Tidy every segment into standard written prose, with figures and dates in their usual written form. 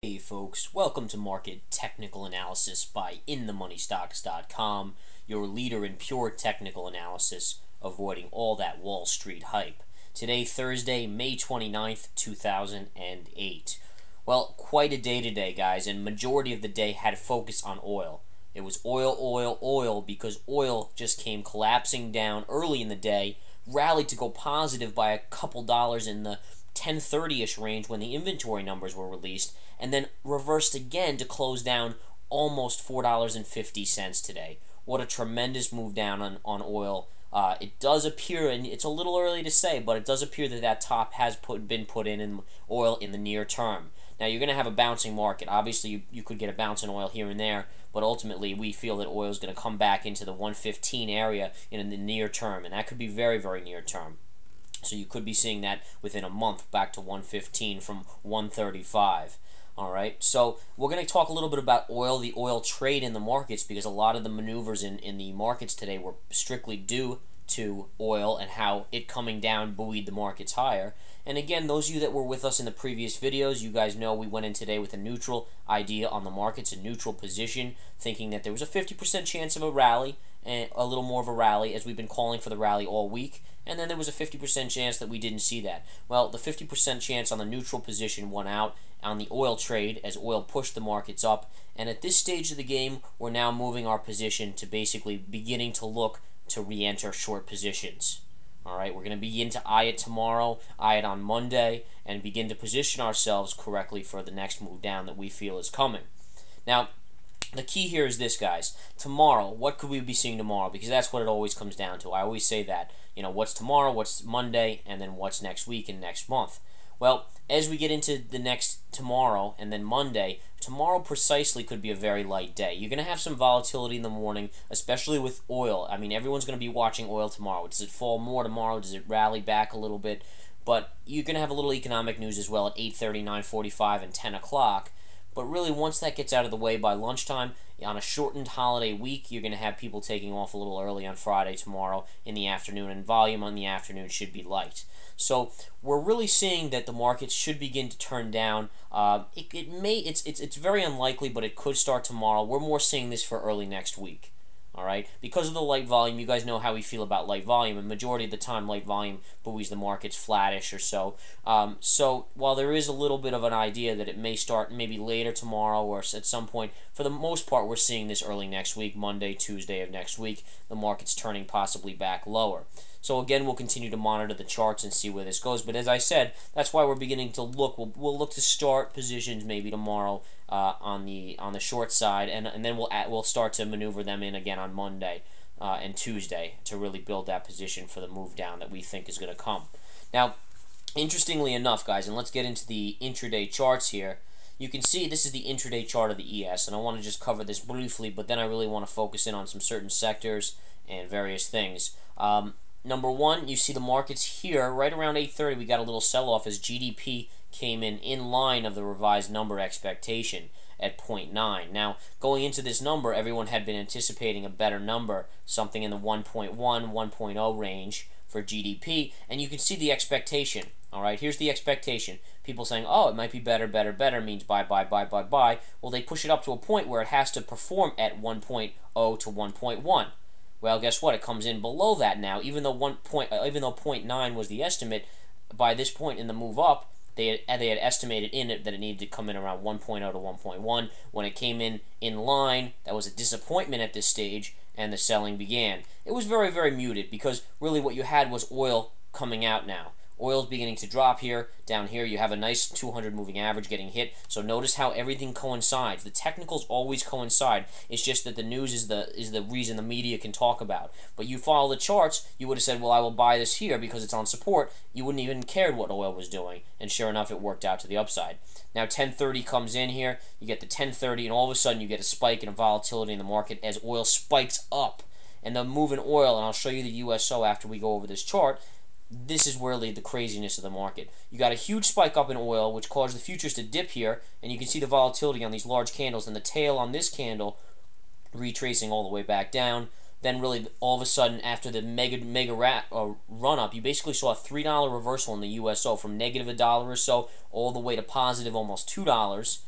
Hey folks, welcome to Market Technical Analysis by InTheMoneyStocks.com, your leader in pure technical analysis, avoiding all that Wall Street hype. Today, Thursday, May 29th, 2008. Well, quite a day today, guys, and majority of the day had focus on oil. It was oil, oil, oil, because oil just came collapsing down early in the day, rallied to go positive by a couple dollars in the 10:30-ish range when the inventory numbers were released, and then reversed again to close down almost $4.50 today. What a tremendous move down on oil. It does appear, and it's a little early to say, but it does appear that that top has been put in oil in the near term. Now, you're going to have a bouncing market. Obviously, you could get a bounce in oil here and there, but ultimately, we feel that oil is going to come back into the 115 area in the near term, and that could be very, very near term. So you could be seeing that within a month back to 115 from 135. All right, so we're going to talk a little bit about oil, the oil trade in the markets, because a lot of the maneuvers in the markets today were strictly due to oil and how it coming down buoyed the markets higher. And again, those of you that were with us in the previous videos, you guys know we went in today with a neutral idea on the markets, a neutral position, thinking that there was a 50% chance of a rally, and a little more of a rally, as we've been calling for the rally all week, and then there was a 50% chance that we didn't see that. Well, the 50% chance on the neutral position won out on the oil trade as oil pushed the markets up, and at this stage of the game, we're now moving our position to basically beginning to look to re-enter short positions. Alright, we're going to begin to eye it tomorrow, eye it on Monday, and begin to position ourselves correctly for the next move down that we feel is coming. Now, the key here is this, guys. Tomorrow, what could we be seeing tomorrow? Because that's what it always comes down to. I always say that. You know, what's tomorrow, what's Monday, and then what's next week and next month. Well, as we get into the next tomorrow and then Monday, tomorrow precisely could be a very light day. You're going to have some volatility in the morning, especially with oil. I mean, everyone's going to be watching oil tomorrow. Does it fall more tomorrow? Does it rally back a little bit? But you're going to have a little economic news as well at 8:30, 9:45, and 10 o'clock. But really, once that gets out of the way by lunchtime, on a shortened holiday week, you're going to have people taking off a little early on Friday tomorrow in the afternoon, and volume on the afternoon should be light. So we're really seeing that the markets should begin to turn down. It's very unlikely, but it could start tomorrow. We're more seeing this for early next week. All right, because of the light volume, you guys know how we feel about light volume, and majority of the time, light volume buoys the markets flattish or so. So while there is a little bit of an idea that it may start maybe later tomorrow or at some point, for the most part, we're seeing this early next week, Monday, Tuesday of next week, the market's turning possibly back lower. So again, we'll continue to monitor the charts and see where this goes. But as I said, that's why we're beginning to look. We'll look to start positions maybe tomorrow on the short side, and then we'll start to maneuver them in again on Monday and Tuesday to really build that position for the move down that we think is going to come. Now, interestingly enough, guys, and let's get into the intraday charts here. You can see this is the intraday chart of the ES, and I want to just cover this briefly, but then I really want to focus in on some certain sectors and various things. Number one, you see the markets here, right around 8:30, we got a little sell-off as GDP came in line of the revised number expectation at 0.9. Now, going into this number, everyone had been anticipating a better number, something in the 1.1, 1.0 range for GDP, and you can see the expectation. All right, here's the expectation. People saying, oh, it might be better, better, better, means buy, buy, buy, buy, buy. Well, they push it up to a point where it has to perform at 1.0 to 1.1. Well, guess what? It comes in below that now. Even though 0.9 was the estimate, by this point in the move up, they had estimated in it that it needed to come in around 1.0 to 1.1. When it came in line, that was a disappointment at this stage, and the selling began. It was very, very muted because really what you had was oil coming out now. Oil's beginning to drop here. Down here, you have a nice 200 moving average getting hit. So notice how everything coincides. The technicals always coincide. It's just that the news is the reason the media can talk about. But you follow the charts, you would have said, well, I will buy this here because it's on support. You wouldn't even cared what oil was doing. And sure enough, it worked out to the upside. Now 1030 comes in here. You get the 1030, and all of a sudden you get a spike in a volatility in the market as oil spikes up. And the move in oil, and I'll show you the USO after we go over this chart, this is really the craziness of the market. You got a huge spike up in oil, which caused the futures to dip here, and you can see the volatility on these large candles, and the tail on this candle retracing all the way back down. Then really, all of a sudden, after the mega run-up, you basically saw a $3 reversal in the USO from negative $1 or so all the way to positive almost $2.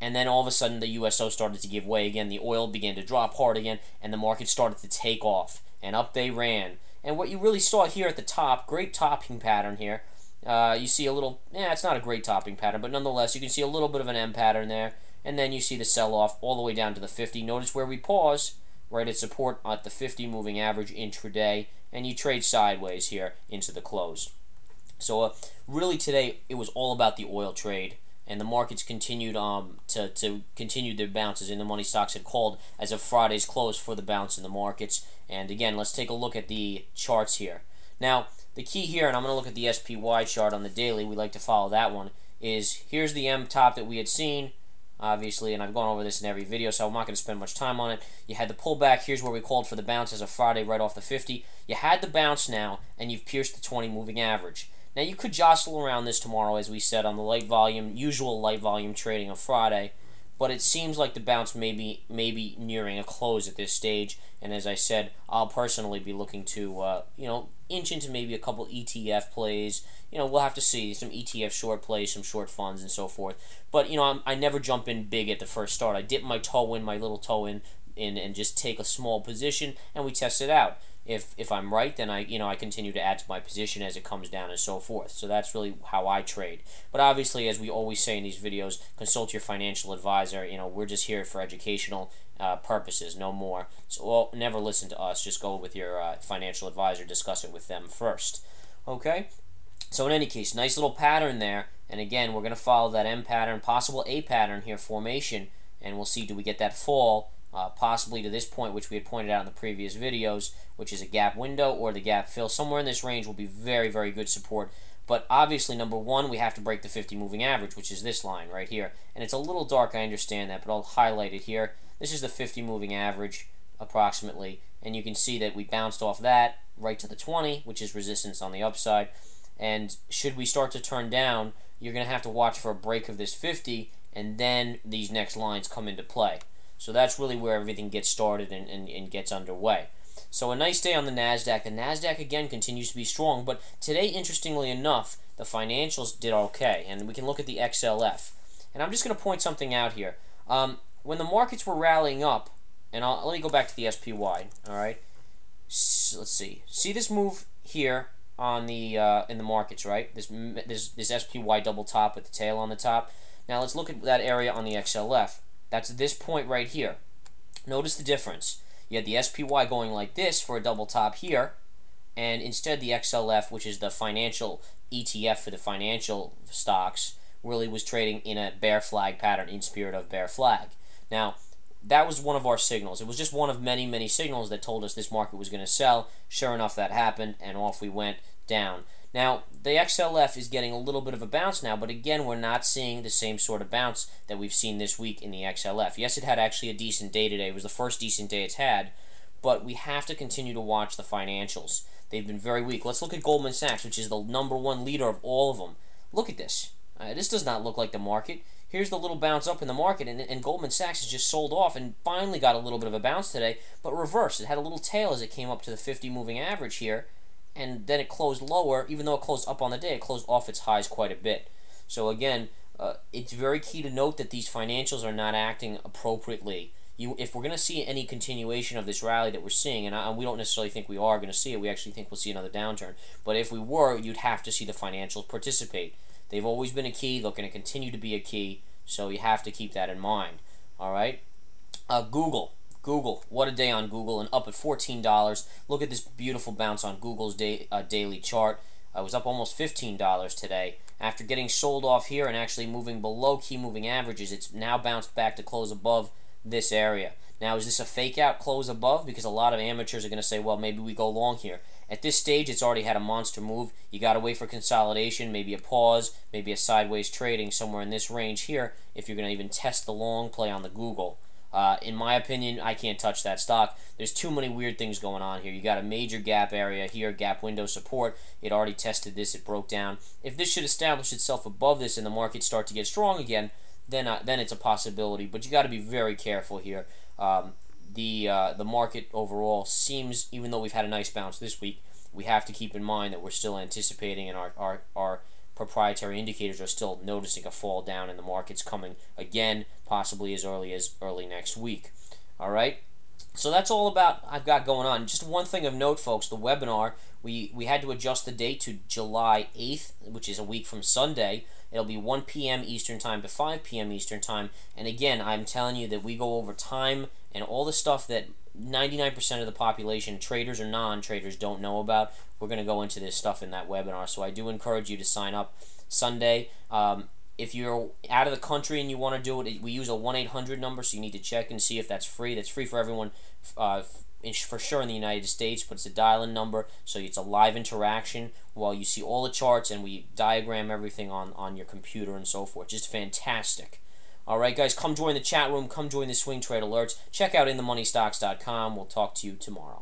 and then all of a sudden the USO started to give way again. The oil began to drop hard again, and the market started to take off, and up they ran. And what you really saw here at the top, great topping pattern here. You see a little, it's not a great topping pattern, but nonetheless, you can see a little bit of an M pattern there, and then you see the sell-off all the way down to the 50. Notice where we pause, right at support at the 50 moving average intraday, and you trade sideways here into the close. So really today, it was all about the oil trade, and the markets continued to continue their bounces, and the money stocks had called as of Friday's close for the bounce in the markets. And again, let's take a look at the charts here. Now, the key here, and I'm going to look at the SPY chart on the daily, we like to follow that one, is here's the M top that we had seen, obviously, and I've gone over this in every video, so I'm not going to spend much time on it. You had the pullback, here's where we called for the bounce as of Friday, right off the 50. You had the bounce now, and you've pierced the 20 moving average. Now, you could jostle around this tomorrow, as we said, on the light volume, usual light volume trading of Friday, but it seems like the bounce may be nearing a close at this stage, and as I said, I'll personally be looking to, inch into maybe a couple ETF plays. We'll have to see some ETF short plays, some short funds, and so forth. But, I never jump in big at the first start. I dip my little toe in, and just take a small position, and we test it out. If I'm right, then I continue to add to my position as it comes down and so forth. So that's really how I trade. But obviously, as we always say in these videos, consult your financial advisor. We're just here for educational purposes, no more. So never listen to us. Just go with your financial advisor. Discuss it with them first. Okay? So in any case, nice little pattern there. And again, we're going to follow that M pattern, possible A pattern here, formation. And we'll see, do we get that fall? Possibly to this point, which we had pointed out in the previous videos, which is a gap window or the gap fill. Somewhere in this range will be very, very good support. But obviously, number one, we have to break the 50 moving average, which is this line right here. And it's a little dark, I understand that, but I'll highlight it here. This is the 50 moving average, approximately. And you can see that we bounced off that right to the 20, which is resistance on the upside. And should we start to turn down, you're going to have to watch for a break of this 50, and then these next lines come into play. So that's really where everything gets started and gets underway. So a nice day on the NASDAQ. The NASDAQ, again, continues to be strong. But today, interestingly enough, the financials did okay. And we can look at the XLF. And I'm just going to point something out here. When the markets were rallying up, and let me go back to the SPY, all right? So let's see. See this move here on the in the markets, right? This SPY double top with the tail on the top. Now let's look at that area on the XLF. That's this point right here. Notice the difference. You had the SPY going like this for a double top here, and instead the XLF, which is the financial ETF for the financial stocks, really was trading in a bear flag pattern, in spirit of bear flag. Now, that was one of our signals. It was just one of many, many signals that told us this market was going to sell. Sure enough, that happened, and off we went down. Now, the XLF is getting a little bit of a bounce now, but again, we're not seeing the same sort of bounce that we've seen this week in the XLF. Yes, it had actually a decent day today. It was the first decent day it's had, but we have to continue to watch the financials. They've been very weak. Let's look at Goldman Sachs, which is the #1 leader of all of them. Look at this. This does not look like the market. Here's the little bounce up in the market, and Goldman Sachs has just sold off and finally got a little bit of a bounce today, but reversed. It had a little tail as it came up to the 50 moving average here, and then it closed lower. Even though it closed up on the day, it closed off its highs quite a bit. So again, it's very key to note that these financials are not acting appropriately. If we're going to see any continuation of this rally that we're seeing, and we don't necessarily think we are going to see it, we actually think we'll see another downturn, but if we were, you'd have to see the financials participate. They've always been a key. They're going to continue to be a key, so you have to keep that in mind. All right? Google, what a day on Google, and up at $14. Look at this beautiful bounce on Google's daily chart. It was up almost $15 today. After getting sold off here and actually moving below key moving averages, it's now bounced back to close above this area. Now, is this a fake out close above? Because a lot of amateurs are going to say, well, maybe we go long here. At this stage, it's already had a monster move. You got to wait for consolidation, maybe a pause, maybe a sideways trading somewhere in this range here if you're going to even test the long play on the Google. In my opinion, I can't touch that stock. There's too many weird things going on here. You got a major gap area here, gap window support. It already tested this. It broke down. If this should establish itself above this and the market start to get strong again, then it's a possibility. But you got to be very careful here. The market overall seems, even though we've had a nice bounce this week, we have to keep in mind that we're still anticipating, and our proprietary indicators are still noticing a fall down, and the market's coming again, possibly as early next week. All right. So that's all about I've got going on. Just one thing of note, folks, the webinar, we had to adjust the date to July 8th, which is a week from Sunday. It'll be 1 p.m. Eastern Time to 5 p.m. Eastern Time. And again, I'm telling you that we go over time and all the stuff that 99% of the population, traders or non-traders, don't know about. We're going to go into this stuff in that webinar. So I do encourage you to sign up Sunday. If you're out of the country and you want to do it, we use a 1-800 number, so you need to check and see if that's free. That's free for everyone, for sure in the United States, but it's a dial-in number, so it's a live interaction while you see all the charts, and we diagram everything on your computer and so forth. Just fantastic. All right, guys, come join the chat room. Come join the Swing Trade Alerts. Check out inthemoneystocks.com. We'll talk to you tomorrow.